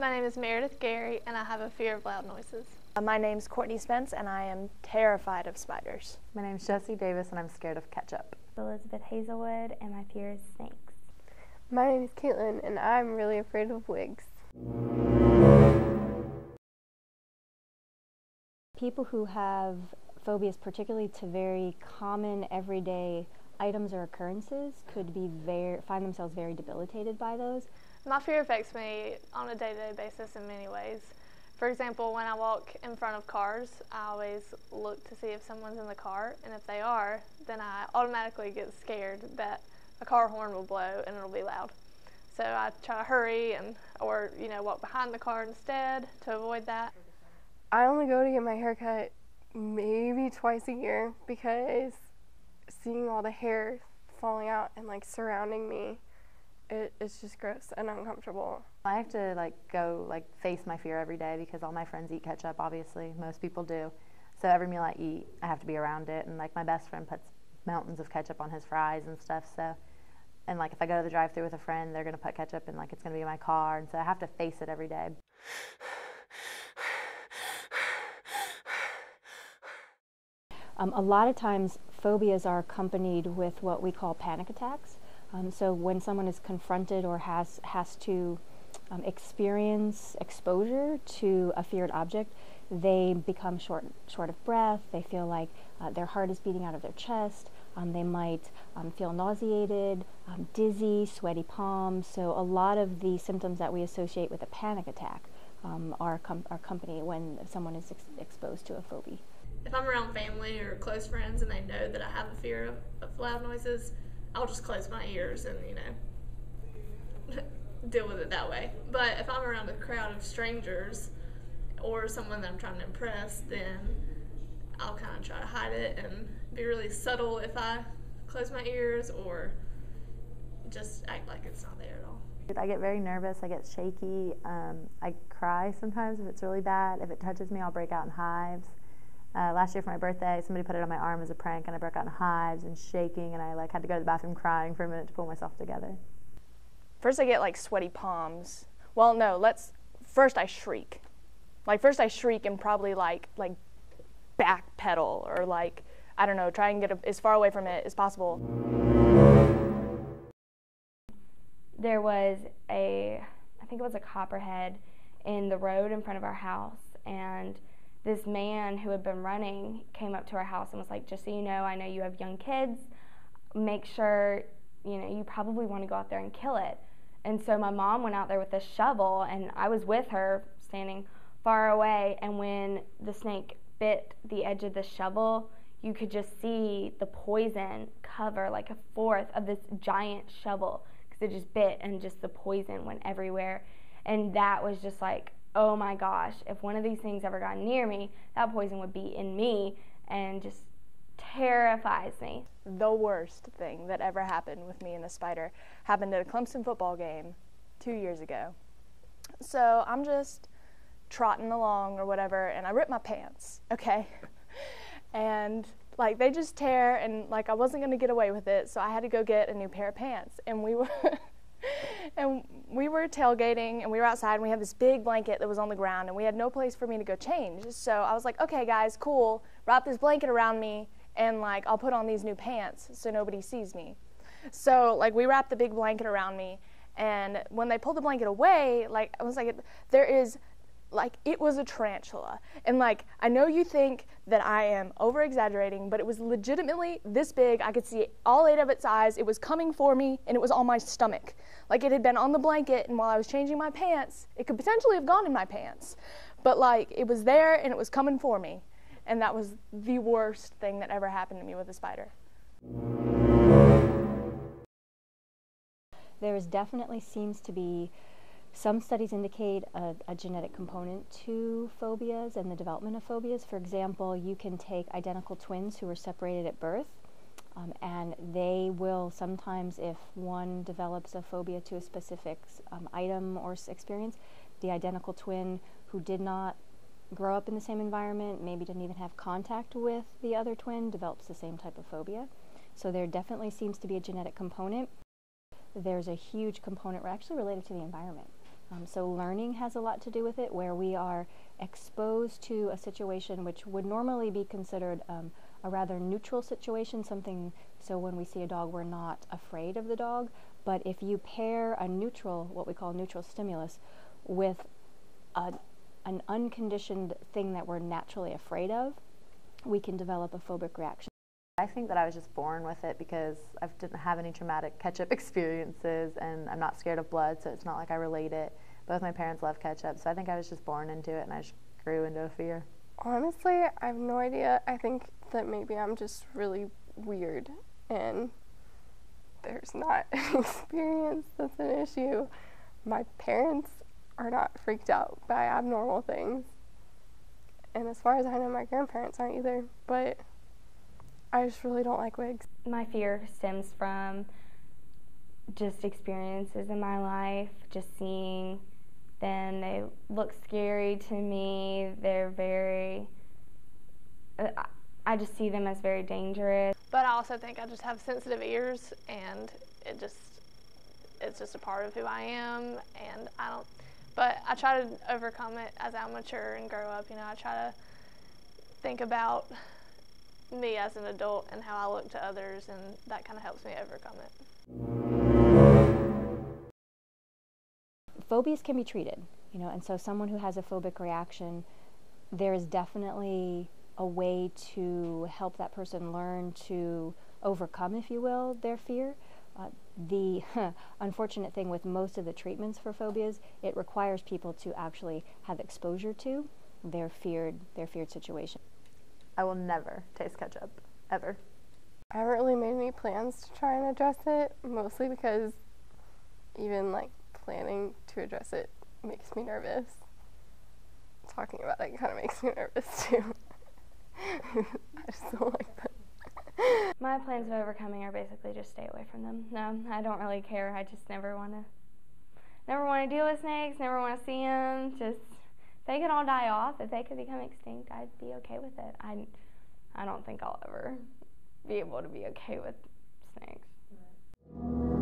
My name is Meredith Gary, and I have a fear of loud noises. My name's Courtney Spence, and I am terrified of spiders. My name's Jessie Davis, and I'm scared of ketchup. Elizabeth Hazelwood, and my fear is snakes. My name is Caitlin, and I'm really afraid of wigs. People who have phobias, particularly to very common everyday items or occurrences, could be find themselves very debilitated by those. My fear affects me on a day-to-day basis in many ways. For example, when I walk in front of cars, I always look to see if someone's in the car, and if they are, then I automatically get scared that a car horn will blow and it'll be loud. So I try to hurry or walk behind the car instead to avoid that. I only go to get my hair cut maybe twice a year because seeing all the hair falling out and surrounding me, it's just gross and uncomfortable. I have to go face my fear every day because all my friends eat ketchup, obviously. Most people do. So every meal I eat, I have to be around it. And my best friend puts mountains of ketchup on his fries and stuff. So, and if I go to the drive-thru with a friend, they're going to put ketchup and it's going to be in my car. And so I have to face it every day. A lot of times phobias are accompanied with what we call panic attacks. So when someone is confronted or has to experience exposure to a feared object, they become short of breath. They feel like their heart is beating out of their chest. They might feel nauseated, dizzy, sweaty palms. So a lot of the symptoms that we associate with a panic attack are accompanied when someone is exposed to a phobia. If I'm around family or close friends and they know that I have a fear of loud noises, I'll just close my ears and, deal with it that way. But if I'm around a crowd of strangers or someone that I'm trying to impress, then I'll kind of try to hide it and be really subtle if I close my ears or just act like it's not there at all. I get very nervous, I get shaky, I cry sometimes if it's really bad. If it touches me, I'll break out in hives. Last year for my birthday, somebody put it on my arm as a prank, and I broke out in hives and shaking, and I had to go to the bathroom crying for a minute to pull myself together. First I get sweaty palms. Well, no, first I shriek. First I shriek and probably backpedal or I don't know, try and get as far away from it as possible. There was I think it was a copperhead in the road in front of our house, and this man who had been running came up to our house and was like, just so you know, I know you have young kids, make sure, you probably want to go out there and kill it. And so my mom went out there with a shovel, and I was with her standing far away, and when the snake bit the edge of the shovel, you could just see the poison cover a fourth of this giant shovel because it just bit and just the poison went everywhere. And that was just oh my gosh, if one of these things ever got near me, that poison would be in me and just terrifies me. The worst thing that ever happened with me and a spider happened at a Clemson football game 2 years ago. So I'm just trotting along or whatever, and I ripped my pants, okay? And they just tear, and I wasn't going to get away with it, so I had to go get a new pair of pants. And we were tailgating, and we were outside, and we had this big blanket that was on the ground, and we had no place for me to go change. So I was like, okay, guys, cool, wrap this blanket around me, and I'll put on these new pants so nobody sees me. So we wrapped the big blanket around me, and when they pulled the blanket away, I was there is it was a tarantula. And I know you think that I am over exaggerating, but it was legitimately this big. I could see all 8 of its eyes. It was coming for me, and it was on my stomach. It had been on the blanket, and while I was changing my pants, it could potentially have gone in my pants. But it was there, and it was coming for me. And that was the worst thing that ever happened to me with a spider. There definitely seems to be some studies indicate a genetic component to phobias and the development of phobias. For example, you can take identical twins who were separated at birth, and they will sometimes, if one develops a phobia to a specific item or experience, the identical twin who did not grow up in the same environment, maybe didn't even have contact with the other twin, develops the same type of phobia. So there definitely seems to be a genetic component. There's a huge component actually related to the environment. So learning has a lot to do with it, where we are exposed to a situation which would normally be considered a rather neutral situation, something, so when we see a dog, we're not afraid of the dog. But if you pair a neutral, what we call neutral stimulus, with an unconditioned thing that we're naturally afraid of, we can develop a phobic reaction. I think that I was just born with it because I didn't have any traumatic ketchup experiences, and I'm not scared of blood, so it's not like I relate it. Both my parents love ketchup, so I think I was just born into it, and I just grew into a fear. Honestly, I have no idea. I think that maybe I'm just really weird, and there's not an experience that's an issue. My parents are not freaked out by abnormal things, and as far as I know, my grandparents aren't either, but I just really don't like wigs. My fear stems from just experiences in my life, just seeing them. They look scary to me. They're very, I just see them as very dangerous. But I also think I just have sensitive ears, and it's just a part of who I am, and but I try to overcome it as I mature and grow up. I try to think about me as an adult and how I look to others, and that kind of helps me overcome it. Phobias can be treated, and so someone who has a phobic reaction, there is definitely a way to help that person learn to overcome, if you will, their fear. The unfortunate thing with most of the treatments for phobias, it requires people to actually have exposure to their feared situation. I will never taste ketchup, ever. I haven't really made any plans to try and address it, mostly because even planning to address it makes me nervous. Talking about it kind of makes me nervous too. I just don't like that. My plans of overcoming are basically just stay away from them. No, I don't really care. I just never want to deal with snakes, never want to see them. Just, if they could all die off, if they could become extinct, I'd be okay with it. I don't think I'll ever be able to be okay with snakes.